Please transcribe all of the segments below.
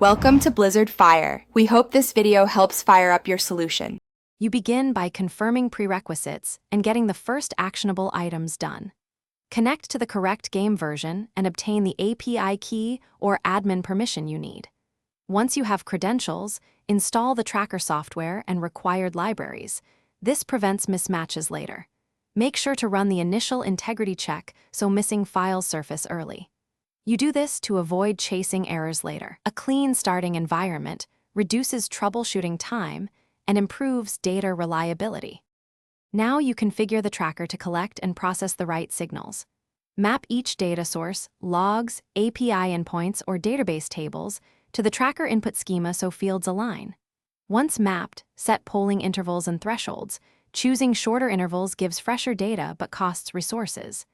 Welcome to Blizzard Fire. We hope this video helps fire up your solution. You begin by confirming prerequisites and getting the first actionable items done. Connect to the correct game version and obtain the API key or admin permission you need. Once you have credentials, install the tracker software and required libraries. This prevents mismatches later. Make sure to run the initial integrity check so missing files surface early. You do this to avoid chasing errors later. A clean starting environment reduces troubleshooting time and improves data reliability. Now you configure the tracker to collect and process the right signals. Map each data source, logs, API endpoints, or database tables to the tracker input schema so fields align. Once mapped, set polling intervals and thresholds. Choosing shorter intervals gives fresher data but costs resources.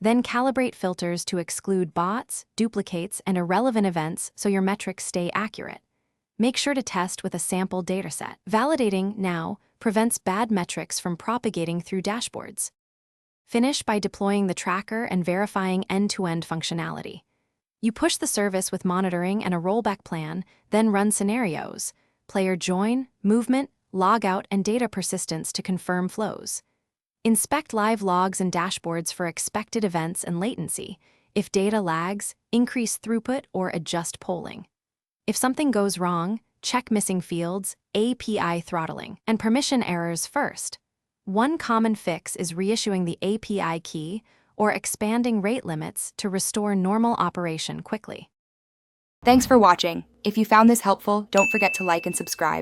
Then calibrate filters to exclude bots, duplicates, and irrelevant events so your metrics stay accurate. Make sure to test with a sample dataset. Validating now prevents bad metrics from propagating through dashboards. Finish by deploying the tracker and verifying end-to-end functionality. You push the service with monitoring and a rollback plan, then run scenarios, player join, movement, logout, and data persistence to confirm flows. Inspect live logs and dashboards for expected events and latency. If data lags, increase throughput or adjust polling. If something goes wrong, check missing fields, API throttling, and permission errors first. One common fix is reissuing the API key or expanding rate limits to restore normal operation quickly. Thanks for watching. If you found this helpful, don't forget to like and subscribe.